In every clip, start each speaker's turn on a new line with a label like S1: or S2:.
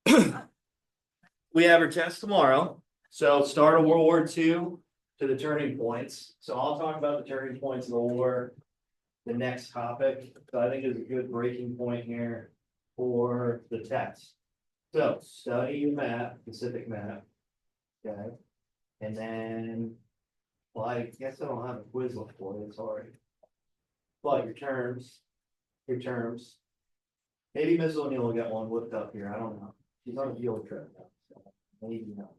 S1: We have our test tomorrow. So start of World War II to the turning points. So I'll talk about the turning points of the war. The next topic, so I think is a good breaking point here for the test. So study your map, Pacific map. Okay. And then, well, I guess I don't have a quiz for you, sorry. But your terms. Maybe Ms. O'Neill will get one looked up here. I don't know. She's on a field trip now, so maybe not.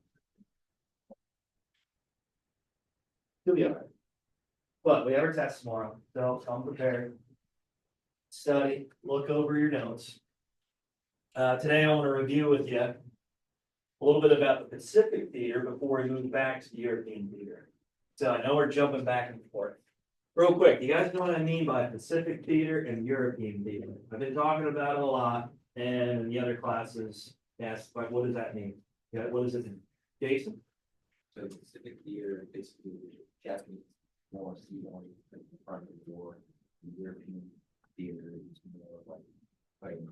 S1: She'll be all right. But we have our test tomorrow, so come prepared. Study, look over your notes. Today I want to review with you a little bit about the Pacific theater before we move back to the European theater. So I know we're jumping back and forth. Real quick, you guys know what I mean by Pacific theater and European theater? I've been talking about it a lot, and in the other classes asked, like, what does that mean? Yeah, what does it mean? Jason?
S2: So Pacific theater basically Japanese more sea on the front of the war. The European theater is more like fighting.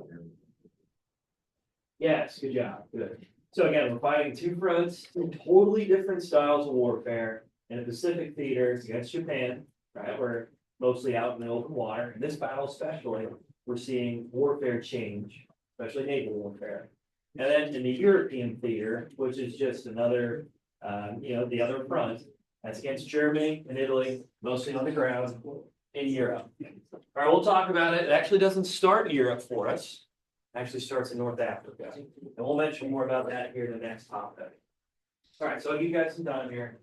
S1: Yes, good job. Good. So again, we're fighting two fronts, two totally different styles of warfare. In the Pacific theater against Japan, right? We're mostly out in the open water. In this battle, especially, we're seeing warfare change, especially naval warfare. And then in the European theater, which is just another, the other front, that's against Germany and Italy, mostly on the ground in Europe. All right, we'll talk about it. It actually doesn't start in Europe for us. It actually starts in North Africa. And we'll mention more about that here in the next topic. All right, so I'll give you guys some time here.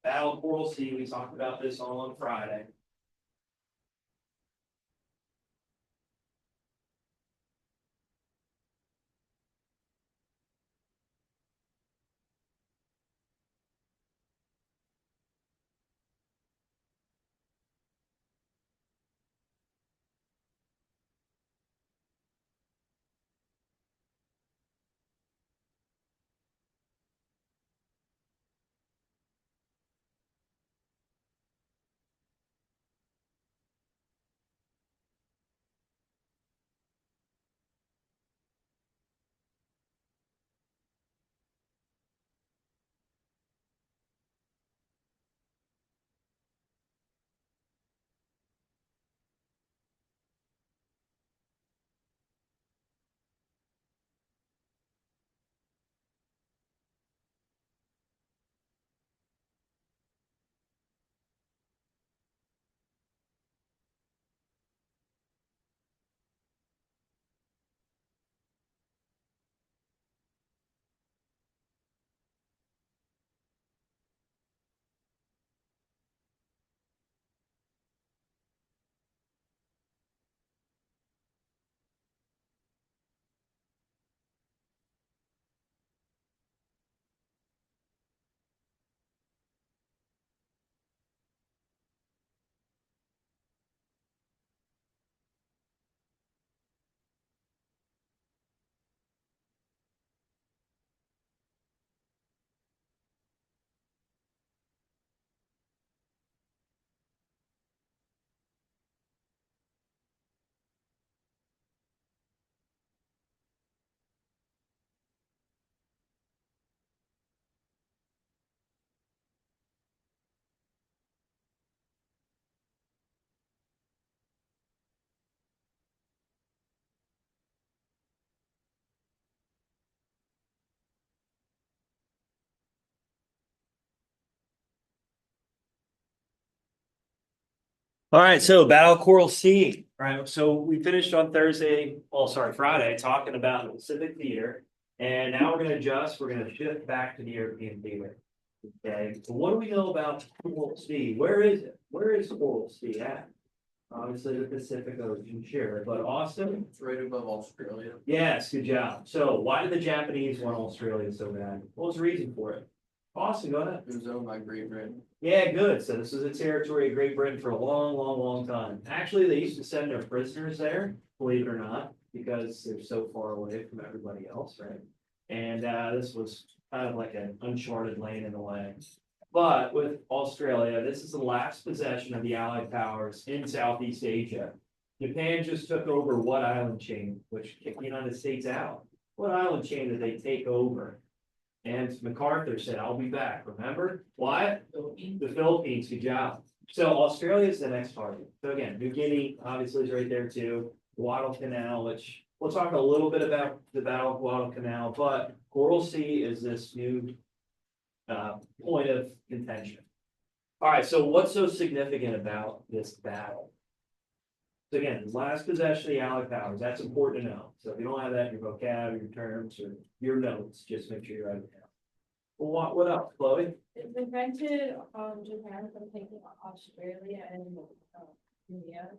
S1: Battle of Coral Sea, we talked about this all on Friday. All right, so Battle of Coral Sea. All right, so we finished on Friday, talking about the Pacific theater. And now we're going to adjust, we're going to shift back to the European theater. Okay, so what do we know about Coral Sea? Where is it? Where is Coral Sea at? Obviously the Pacific Ocean, sure, but Austin?
S2: It's right above Australia.
S1: Yes, good job. So why did the Japanese want Australia so bad? What was the reason for it? Austin, go ahead.
S2: It was owned by Great Britain.
S1: Yeah, good. So this is a territory of Great Britain for a long, long, long time. Actually, they used to send their prisoners there, believe it or not, because they're so far away from everybody else, right? And this was kind of like an uncharted lane in a way. But with Australia, this is the last possession of the Allied powers in Southeast Asia. Japan just took over what island chain, which kicked the United States out? what island chain did they take over? And MacArthur said, I'll be back, remember? What? The Philippines, good job. So Australia is the next target. So again, New Guinea obviously is right there too. Guadalcanal, which we'll talk a little bit about the Battle of Guadalcanal, but Coral Sea is this new point of contention. All right, so what's so significant about this battle? So again, last possession of the Allied powers, that's important to know. So if you don't have that in your vocab, your terms, or your notes, just make sure you write it down. Well, what else, Chloe?
S3: It prevented Japan from taking Australia and India.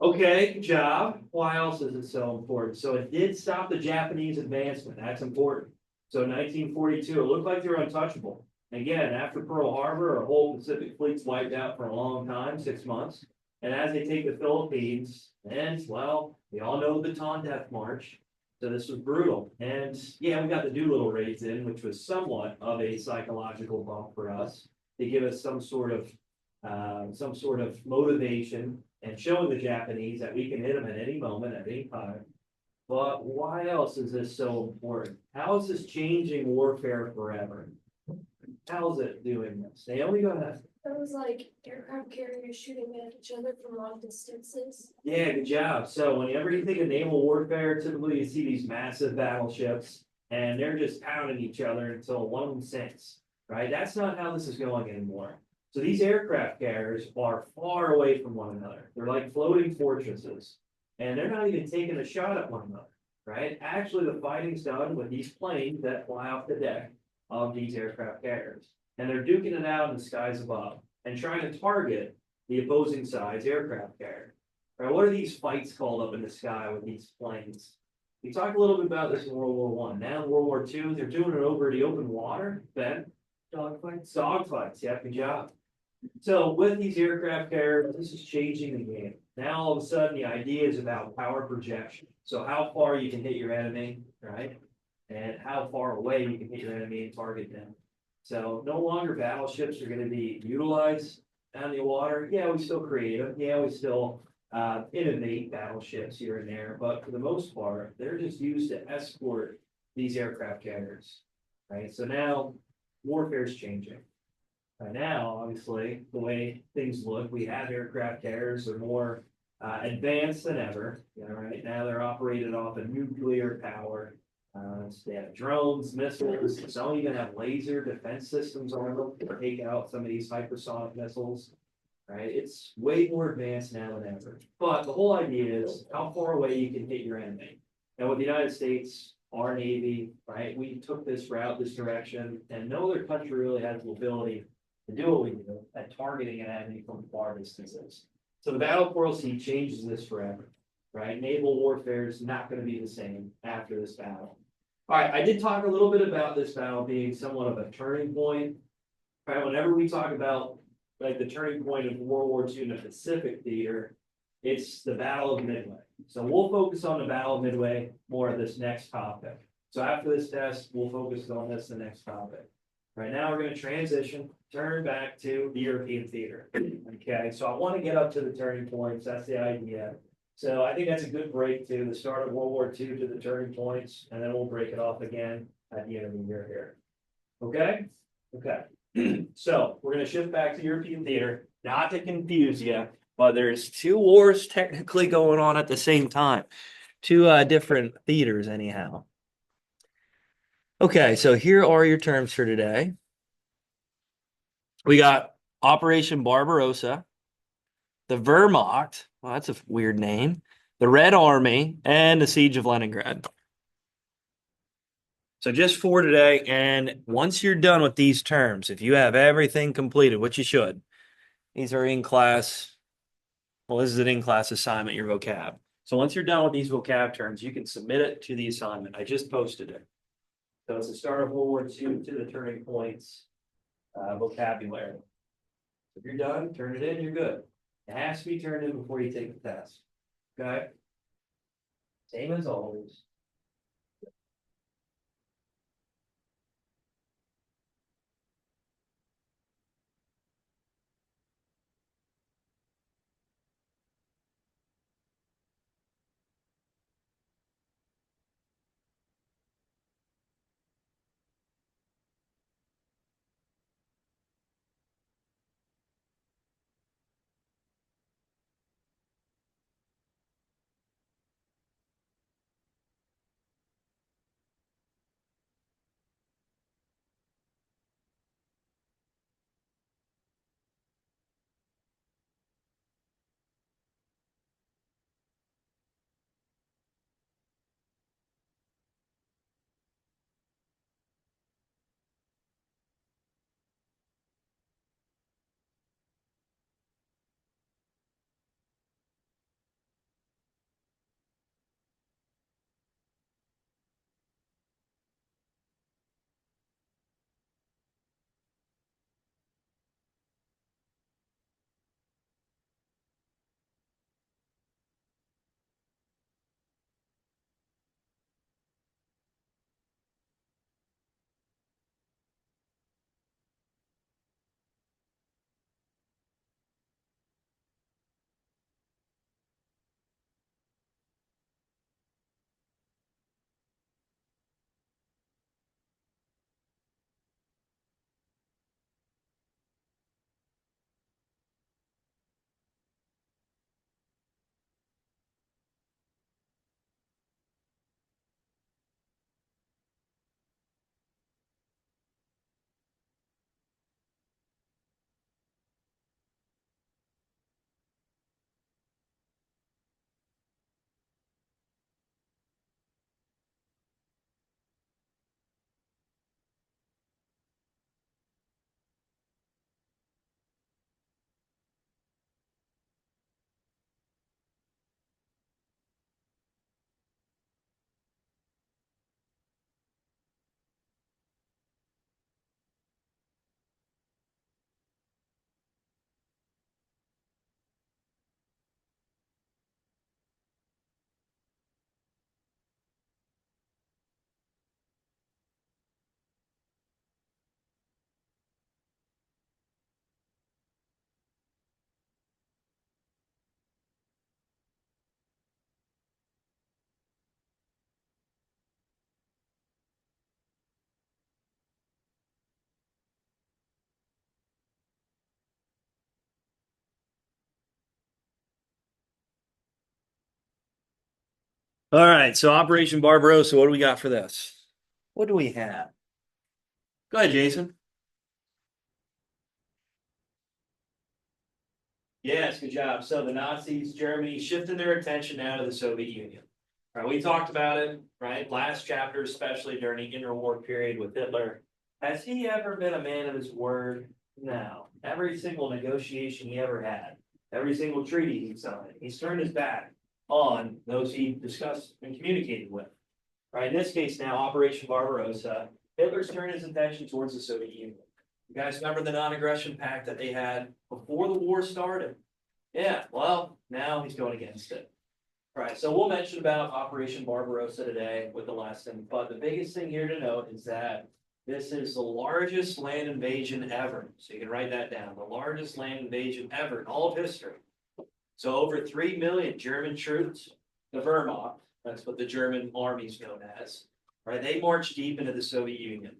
S1: Okay, good job. Why else is it so important? So it did stop the Japanese advancement. That's important. So 1942, it looked like they were untouchable. Again, after Pearl Harbor, our whole Pacific fleet's wiped out for a long time, 6 months. And as they take the Philippines, and well, we all know the Bataan Death March. So this was brutal. And yeah, we got the Doolittle raids in, which was somewhat of a psychological bump for us to give us some sort of motivation and showing the Japanese that we can hit them at any moment, at any time. But why else is this so important? How is this changing warfare forever? How is it doing this? Naomi, go ahead.
S4: That was like aircraft carriers shooting at each other from long distances.
S1: Yeah, good job. So whenever you think of naval warfare, typically you see these massive battleships and they're just pounding each other until one of them sinks, right? That's not how this is going anymore. So these aircraft carriers are far away from one another. They're like floating fortresses and they're not even taking a shot at one another, right? Actually, the fighting's done with these planes that fly off the deck of these aircraft carriers. And they're duking it out in the skies above and trying to target the opposing side's aircraft carrier. Right, what are these fights called up in the sky with these planes? We talked a little bit about this in World War One. Now in World War II, they're doing it over the open water. Ben? Dogfights. Dogfights, yeah, good job. So with these aircraft carriers, this is changing the game. Now all of a sudden the idea is about power projection. So how far you can hit your enemy, right? And how far away you can hit your enemy and target them. So no longer battleships are going to be utilized on the water. Yeah, we still create them. Yeah, we still innovate battleships here and there. But for the most part, they're just used to escort these aircraft carriers, right? So now warfare is changing. Right now, obviously, the way things look, we have aircraft carriers are more advanced than ever. You know, right now they're operated off of nuclear power. They have drones, missiles. Some even have laser defense systems on them to take out some of these hypersonic missiles. Right? It's way more advanced now than ever. But the whole idea is how far away you can hit your enemy. And with the United States, our Navy, right, we took this route, this direction, and no other country really has the ability to do what we do at targeting an enemy from far distances. So the Battle of Coral Sea changes this forever, right? Naval warfare is not going to be the same after this battle. All right, I did talk a little bit about this battle being somewhat of a turning point. Right, whenever we talk about like the turning point of World War II in the Pacific theater, it's the Battle of Midway. So we'll focus on the Battle of Midway more of this next topic. So after this test, we'll focus on this the next topic. Right now, we're going to transition, turn back to the European theater. Okay, so I want to get up to the turning points. That's the idea. So I think that's a good break to the start of World War II to the turning points, and then we'll break it off again at the end of the year here. Okay? Okay. So we're going to shift back to European theater, not to confuse you, but there's two wars technically going on at the same time. Two different theaters anyhow. Okay, so here are your terms for today. We got Operation Barbarossa, the Wehrmacht, well, that's a weird name, the Red Army, and the Siege of Leningrad. So just for today, and once you're done with these terms, if you have everything completed, which you should, these are in class, well, this is an in-class assignment, your vocab. So once you're done with these vocab terms, you can submit it to the assignment. I just posted it. So it's the start of World War II to the turning points vocabulary. If you're done, turn it in, you're good. It has to be turned in before you take the test. Okay? Same as always. All right, so Operation Barbarossa, what do we got for this? What do we have? Go ahead, Jason. Yes, good job. So the Nazis, Germany, shifted their attention now to the Soviet Union. Right, we talked about it, right? Last chapter, especially during the interwar period with Hitler. Has he ever been a man of his word? No. Every single negotiation he ever had, every single treaty he signed, he's turned his back on those he discussed and communicated with. Right, in this case now, Operation Barbarossa, Hitler's turned his attention towards the Soviet Union. You guys remember the non-aggression pact that they had before the war started? Yeah, well, now he's going against it. All right, so we'll mention about Operation Barbarossa today with the lesson, but the biggest thing here to note is that this is the largest land invasion ever. So you can write that down, the largest land invasion ever in all of history. So over 3 million German troops, the Wehrmacht, that's what the German army is known as, right? They marched deep into the Soviet Union.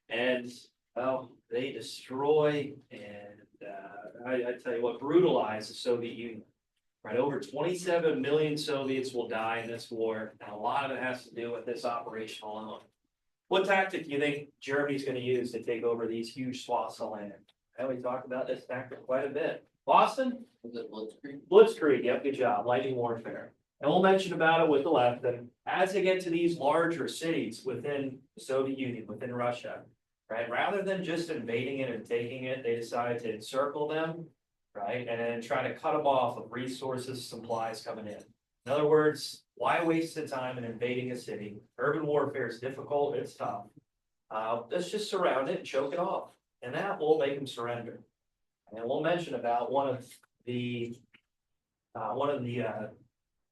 S1: And, well, they destroy and, I tell you what, brutalize the Soviet Union. Right, over 27 million Soviets will die in this war, and a lot of it has to do with this operation alone. What tactic do you think Germany's going to use to take over these huge swaths of land? And we talked about this tactic quite a bit. Boston?
S2: Was it Blitzkrieg?
S1: Blitzkrieg, yep, good job, lightning warfare. And we'll mention about it with the left, and as they get to these larger cities within the Soviet Union, within Russia, right, rather than just invading it and taking it, they decide to encircle them, right, and then try to cut them off of resources, supplies coming in. In other words, why waste the time in invading a city? Urban warfare is difficult, it's tough. Let's just surround it and choke it off, and that will make them surrender. And we'll mention about one of the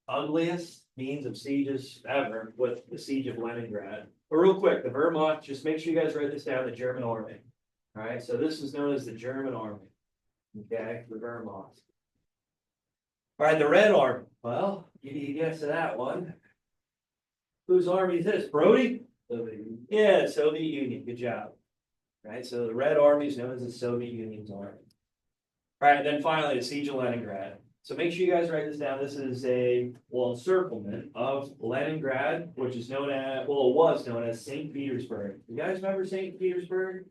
S1: ugliest means of sieges ever with the siege of Leningrad. But real quick, the Wehrmacht, just make sure you guys write this down, the German army. All right, so this is known as the German army. Okay, the Wehrmacht. All right, the Red Army. Well, you guess that one. Whose army is this? Brody? Yeah, Soviet Union. Good job. All right, so the Red Army is known as the Soviet Union's army. All right, and then finally, the siege of Leningrad. So make sure you guys write this down. This is a, well, encirclement of Leningrad, which is known as, well, it was known as St. Petersburg. You guys remember St. Petersburg?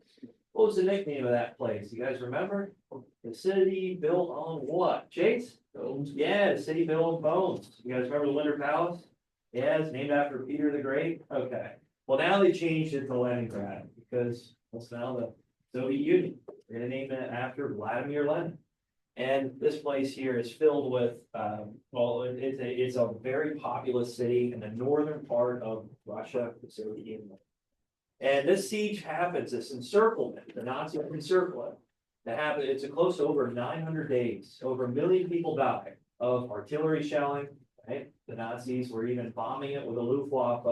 S1: What was the nickname of that place? You guys remember? The city built on what? Chase? Bones. Yeah, the city built on bones. You guys remember the Winter Palace? Yeah, it's named after Peter the Great. Okay. Well, now they changed it to Leningrad because it's now the Soviet Union. They're going to name it after Vladimir Lenin. And this place here is filled with, well, it's a very populous city in the northern part of Russia, the Soviet Union. And this siege happens, this encirclement, the Nazis encircle it. That happened, it's a close to over 900 days. Over 1 million people died of artillery shelling, right? The Nazis were even bombing it with a Luftwaffe.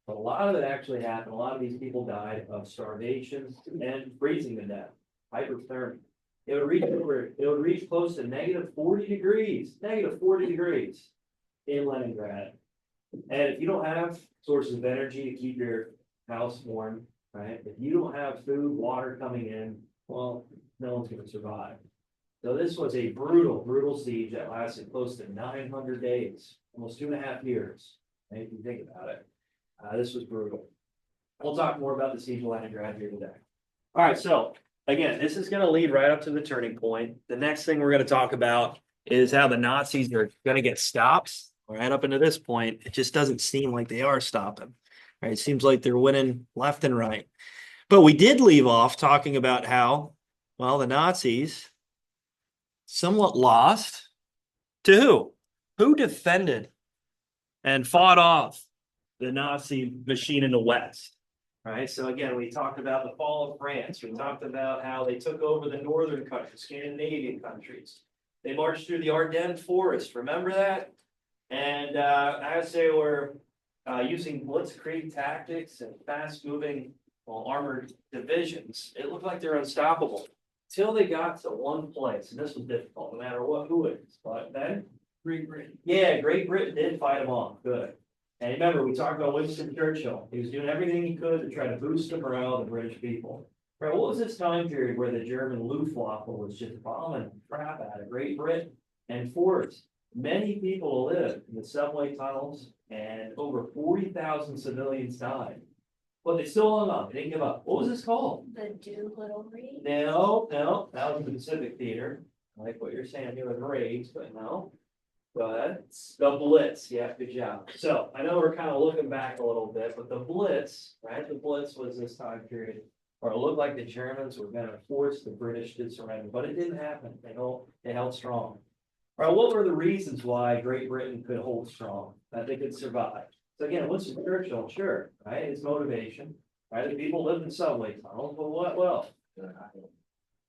S1: But a lot of it actually happened. A lot of these people died of starvation and freezing to death, hypothermia. It would reach close to -40 degrees, -40 degrees in Leningrad. And if you don't have sources of energy to keep your house warm, right? If you don't have food, water coming in, well, no one's going to survive. So this was a brutal, brutal siege that lasted close to 900 days, almost 2.5 years. Right? If you think about it, this was brutal. We'll talk more about the siege of Leningrad here today. All right, so again, this is going to lead right up to the turning point. The next thing we're going to talk about is how the Nazis are going to get stopped. Right up into this point, it just doesn't seem like they are stopping. Right, it seems like they're winning left and right. But we did leave off talking about how, well, the Nazis somewhat lost to who? Who defended and fought off the Nazi machine in the West? Right, so again, we talked about the fall of France. We talked about how they took over the northern countries, Scandinavian countries. They marched through the Ardennes forest. Remember that? And as they were using blitzkrieg tactics and fast-moving, well, armored divisions, it looked like they're unstoppable till they got to one place, and this was difficult, no matter who it is. But then, Great Britain. Yeah, Great Britain did fight them off. Good. And remember, we talked about Winston Churchill. He was doing everything he could to try to boost the morale of the British people. Right, what was this time period where the German Luftwaffe was just bombing crap out of Great Britain and forced Many people lived in the subway tunnels and over 40,000 civilians died. But they still hung on, they didn't give up. What was this called?
S3: The Doolittle Reed.
S1: No, that was the Pacific Theater. I like what you're saying here with raids, but no. But the Blitz, yeah, good job. So I know we're kind of looking back a little bit, but the Blitz, right? The Blitz was this time period where it looked like the Germans were gonna force the British to surrender, but it didn't happen. They held strong. All right, what were the reasons why Great Britain could hold strong, that they could survive? So again, what's spiritual? Sure, right? It's motivation, right? The people lived in subway tunnels, but what? Well,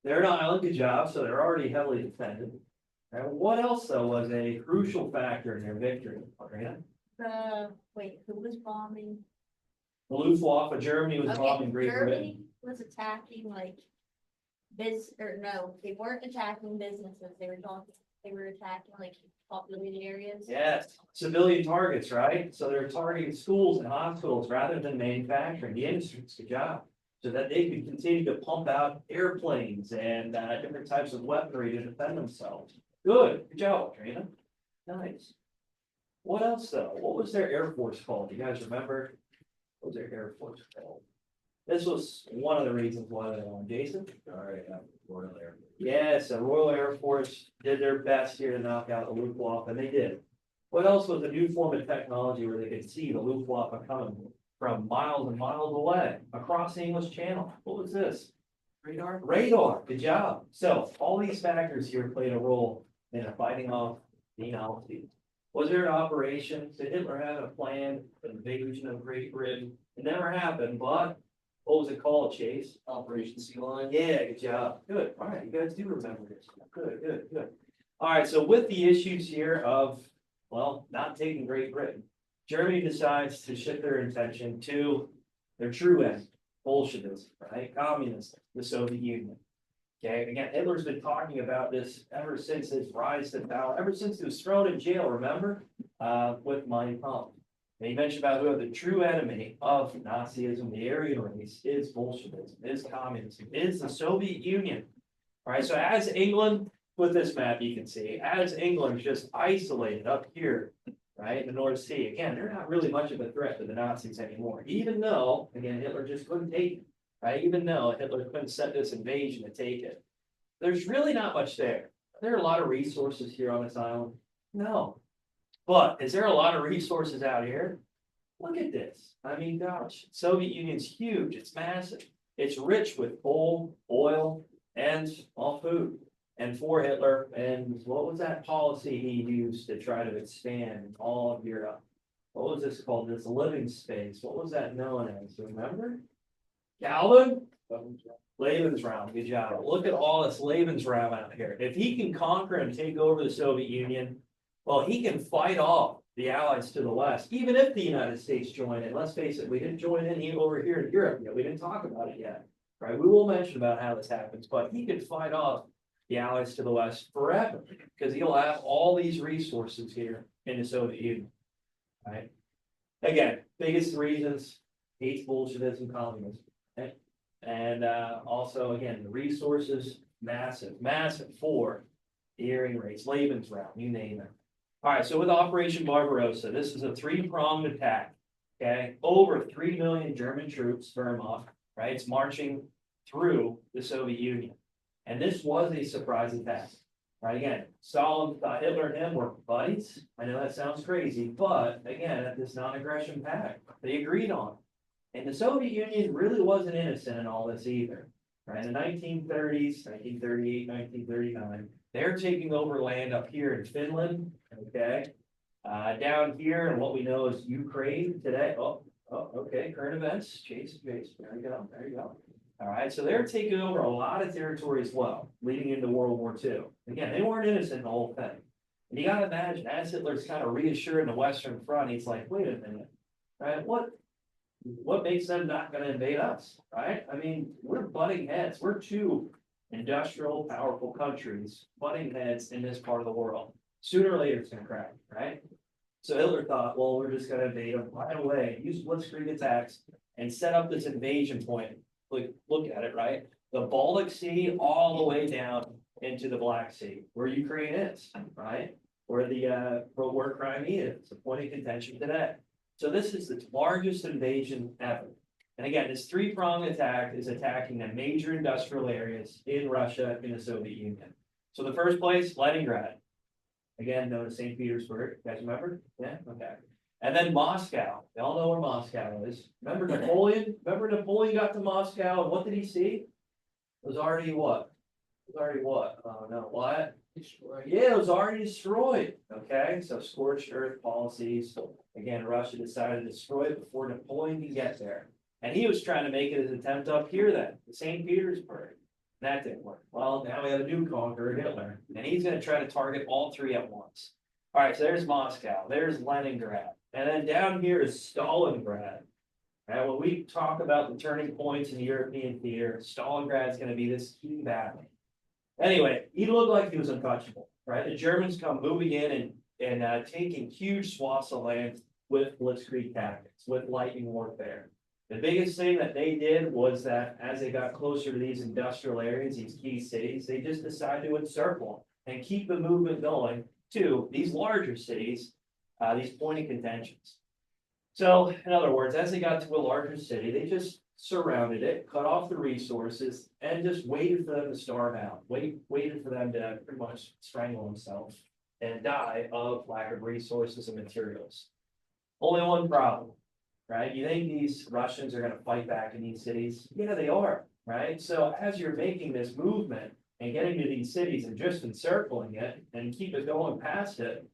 S1: they're an island, good job, so they're already heavily defended. And what else though was a crucial factor in their victory? Marina?
S3: Who was bombing?
S1: The Luftwaffe, Germany was
S3: Okay,
S1: bombing Great Britain.
S3: Germany was attacking like they weren't attacking businesses, they were attacking like populated areas.
S1: Yes, civilian targets, right? So they're targeting schools and hospitals rather than manufacturing, the industries, good job. So that they could continue to pump out airplanes and different types of weaponry to defend themselves. Good job, Trina. Nice. What else though? What was their Air Force called? Do you guys remember? What was their Air Force called? This was one of the reasons why they won. Jason?
S2: All right, Royal Air.
S1: Yes, the Royal Air Force did their best here to knock out the Luftwaffe, and they did. What else was a new form of technology where they could see the Luftwaffe coming from miles and miles away across the English Channel? What was this?
S2: Radar?
S1: Radar, good job. So all these factors here played a role in fighting off the Nazis. Was there an operation? Did Hitler have a plan for the invasion of Great Britain? It never happened, but what was it called, Chase?
S2: Operation Sea Lion?
S1: Yeah, good job. Good. All right, you guys do remember this. Good. All right, so with the issues here of, well, not taking Great Britain, Germany decides to shift their attention to their true end, Bolshevism, right? Communism, the Soviet Union. Okay, again, Hitler's been talking about this ever since his rise to power, ever since he was thrown in jail, remember? With Mein Kampf. And he mentioned about who the true enemy of Nazism, the Aryan race, is Bolshevism, is communism, is the Soviet Union. All right, so as England, with this map you can see, as England's just isolated up here, right, in the North Sea, again, they're not really much of a threat to the Nazis anymore, even though, again, Hitler just couldn't take it. Right, even though Hitler couldn't set this invasion to take it, there's really not much there. Are there a lot of resources here on this island? No. But is there a lot of resources out here? Look at this. I mean, gosh, Soviet Union's huge. It's massive. It's rich with coal, oil, and all food. And for Hitler, and what was that policy he used to try to expand all of Europe? What was this called? This living space. What was that known as? Remember? Calvin? Lebensraum, good job. Look at all this Lebensraum out here. If he can conquer and take over the Soviet Union, well, he can fight off the Allies to the west, even if the United States join in. Let's face it, we didn't join in even over here in Europe yet. We didn't talk about it yet, right? We will mention about how this happens, but he could fight off the Allies to the west forever because he'll have all these resources here in the Soviet Union, right? Again, biggest reasons, hates Bolshevism, communism. Okay. And also, again, the resources, massive for the Aryan race, Lebensraum, you name it. All right, so with Operation Barbarossa, this is a three-pronged attack, okay? Over 3 million German troops, Wehrmacht, right? It's marching through the Soviet Union. And this was a surprise attack, right? Again, Stalin thought Hitler and him were buddies. I know that sounds crazy, but again, at this non-aggression pact, they agreed on. And the Soviet Union really wasn't innocent in all this either, right? In the 1930s, 1938, 1939, they're taking over land up here in Finland, okay? Down here, and what we know is Ukraine today. Okay, current events, Chase, there you go. All right, so they're taking over a lot of territory as well, leading into World War II. Again, they weren't innocent in the whole thing. And you gotta imagine, as Hitler's kind of reassuring the Western Front, he's like, wait a minute, right? What makes them not going to invade us, right? I mean, we're butting heads. We're two industrial, powerful countries butting heads in this part of the world. Sooner or later, it's going to crack, right? So Hitler thought, well, we're just going to invade them right away, use blitzkrieg attacks, and set up this invasion point. Look at it, right? The Baltic Sea all the way down into the Black Sea, where Ukraine is, right? where the war Crimea is, a point of contention today. So this is the largest invasion ever. And again, this three-pronged attack is attacking the major industrial areas in Russia, in the Soviet Union. So the first place, Leningrad. Again, known as St. Petersburg. You guys remember? Yeah, okay. And then Moscow. You all know where Moscow is. Remember Napoleon? Remember Napoleon got to Moscow and what did he see? It was already what? It was already what? Oh no, what? Yeah, it was already destroyed. Okay, so scorched earth policies. Again, Russia decided to destroy it before Napoleon could get there. And he was trying to make it his attempt up here then, to St. Petersburg. That didn't work. Well, now we have a new conqueror, Hitler, and he's gonna try to target all three at once. All right, so there's Moscow, there's Leningrad, and then down here is Stalingrad. Now, when we talk about the turning points in the European theater, Stalingrad is gonna be this key battle. Anyway, he looked like he was untouchable, right? The Germans come moving in and taking huge swaths of land with blitzkrieg tactics, with lightning warfare. The biggest thing that they did was that as they got closer to these industrial areas, these key cities, they just decided to encircle them and keep the movement going to these larger cities, these point of contentions. So, in other words, as they got to a larger city, they just surrounded it, cut off the resources, and just waited for them to starve out. Waited for them to pretty much strangle themselves and die of lack of resources and materials. Only one problem. Right? You think these Russians are going to fight back in these cities? Yeah, they are, right? So as you're making this movement and getting to these cities and just encircling it and keep it going past it,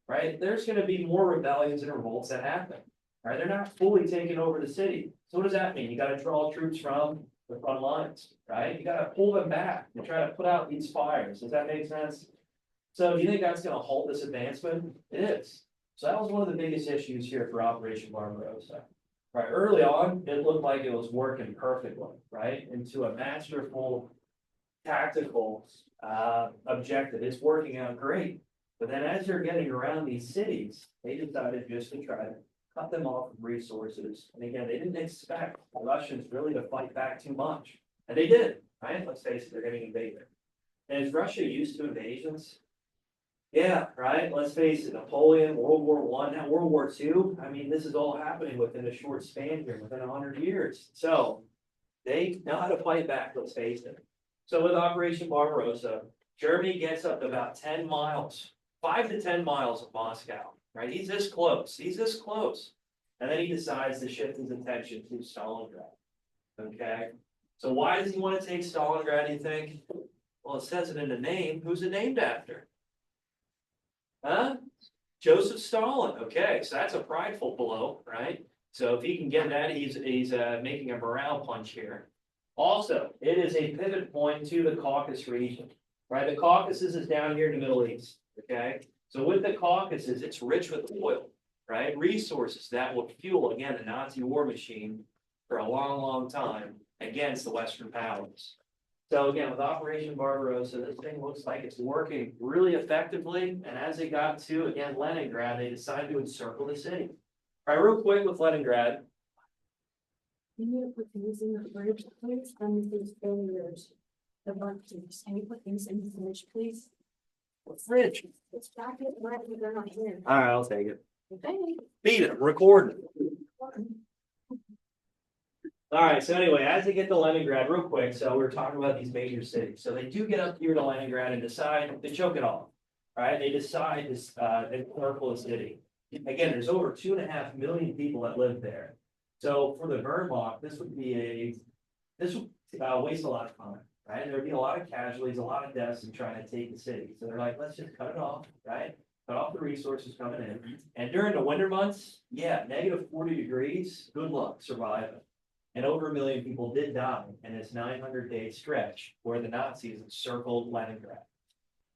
S1: right? There's going to be more rebellions and revolts that happen, right? They're not fully taking over the city. So what does that mean? You got to draw troops from the front lines, right? You got to pull them back and try to put out these fires. Does that make sense? So do you think that's going to halt this advancement? It is. So that was one of the biggest issues here for Operation Barbarossa. Right, early on, it looked like it was working perfectly, right, into a masterful tactical objective. It's working out great. But then as you're getting around these cities, they decided just to try to cut them off of resources. And again, they didn't expect the Russians really to fight back too much. And they did, right? Let's face it, they're getting invaded. And is Russia used to invasions? Yeah, right. Let's face it, Napoleon, World War I, now World War II. I mean, this is all happening within a short span here, within 100 years. So they know how to fight back, let's face it. So with Operation Barbarossa, Germany gets up to about 10 miles, 5 to 10 miles of Moscow, right? He's this close. He's this close. And then he decides to shift his attention to Stalingrad. Okay. So why does he want to take Stalingrad, you think? Well, it says it in the name. Who's it named after? Huh? Joseph Stalin. Okay, so that's a prideful blow, right? So if he can get that, he's making a morale punch here. Also, it is a pivot point to the Caucasus region, right? The Caucasus is down here in the Middle East. Okay, so with the Caucasus, it's rich with oil, right? Resources that will fuel again the Nazi war machine for a long, long time against the Western powers. So again, with Operation Barbarossa, this thing looks like it's working really effectively. And as they got to, again, Leningrad, they decided to encircle the city. All right, real quick with Leningrad.
S4: You need to put things in the fridge, please, and these failures. The buttons, can you put things in the fridge, please?
S1: Fridge.
S4: It's back at right, but they're not here.
S1: All right, I'll take it.
S4: Okay.
S1: Beat it, recording. All right, so anyway, as they get to Leningrad, real quick, so we're talking about these major cities. So they do get up here to Leningrad and decide to choke it off, right? They decide to encircle the city. Again, there's over 2.5 million people that live there. So for the Wehrmacht, this would waste a lot of time, right? There would be a lot of casualties, a lot of deaths in trying to take the city. So they're like, let's just cut it off, right? Cut off the resources coming in. And during the winter months, yeah, negative 40 degrees, good luck surviving. And over 1 million people did die in this 900-day stretch where the Nazis encircled Leningrad.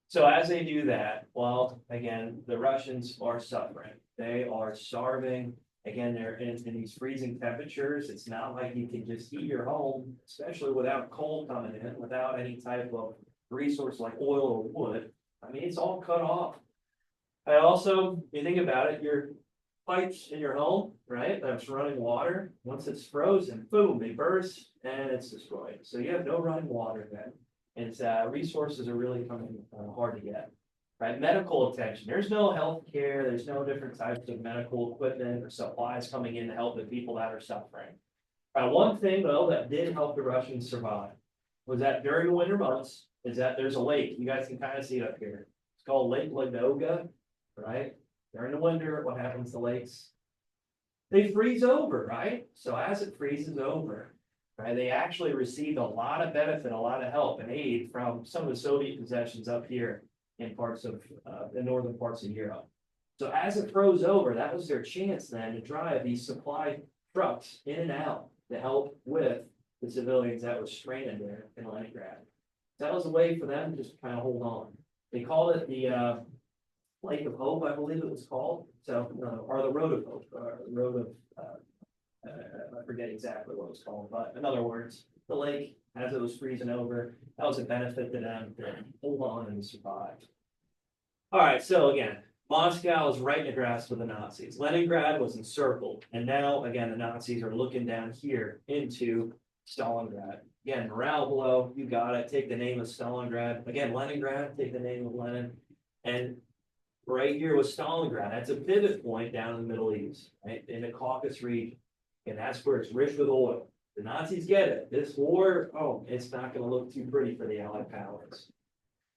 S1: So as they do that, well, again, the Russians are suffering. They are starving. Again, they're in these freezing temperatures. It's not like you can just heat your home, especially without coal coming in, without any type of resource like oil or wood. I mean, it's all cut off. And also, you think about it, your pipes in your home, right? That's running water. Once it's frozen, boom, they burst and it's destroyed. So you have no running water then. And resources are really coming hard to get. right? Medical attention. There's no health care, there's no different types of medical equipment or supplies coming in to help the people that are suffering. One thing though that did help the Russians survive was that during the winter months, is that there's a lake. You guys can kind of see it up here. It's called Lake Ladoga, right? During the winter, what happens to lakes? They freeze over, right? So as it freezes over, right, they actually received a lot of benefit, a lot of help and aid from some of the Soviet possessions up here in parts of the northern parts of Europe. So as it froze over, that was their chance then to drive these supply trucks in and out to help with the civilians that were stranded there in Leningrad. That was a way for them to just kind of hold on. They called it the Lake of Hope, I believe it was called. So, or the Road of Hope, or the Road of, I forget exactly what it was called, but in other words, the lake, as it was freezing over, that was a benefit to them to hold on and survive. All right, so again, Moscow is right in the grasp of the Nazis. Leningrad was encircled, and now, again, the Nazis are looking down here into Stalingrad. Again, morale below, you got it, take the name of Stalingrad. Again, Leningrad, take the name of Lenin. And right here was Stalingrad. That's a pivot point down in the Middle East, right? In the Caucasus region. And that's where it's rich with oil. The Nazis get it. This war, oh, it's not going to look too pretty for the Allied powers.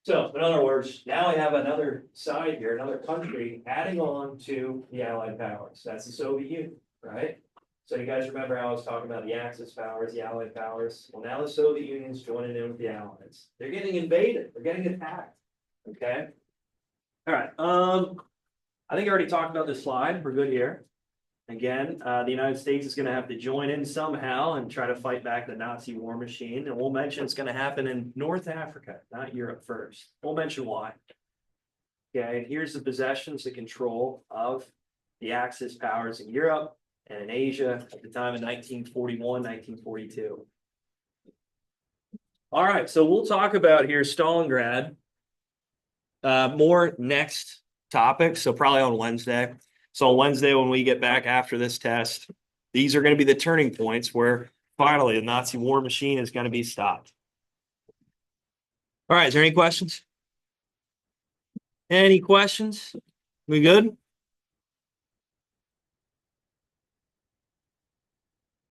S1: So, in other words, now we have another side here, another country adding on to the Allied powers. That's the Soviet Union, right? So you guys remember how I was talking about the Axis powers, the Allied powers? Well, now the Soviet Union's joining in with the Allies. They're getting invaded. They're getting attacked. Okay. All right. I think I already talked about this slide. We're good here. Again, the United States is going to have to join in somehow and try to fight back the Nazi war machine. And we'll mention it's going to happen in North Africa, not Europe first. We'll mention why. Okay, and here's the possessions, the control of the Axis powers in Europe and in Asia at the time of 1941, 1942. All right, so we'll talk about here Stalingrad. More next topic, so probably on Wednesday. So on Wednesday, when we get back after this test, these are going to be the turning points where finally the Nazi war machine is going to be stopped. All right, is there any questions? Any questions? We good?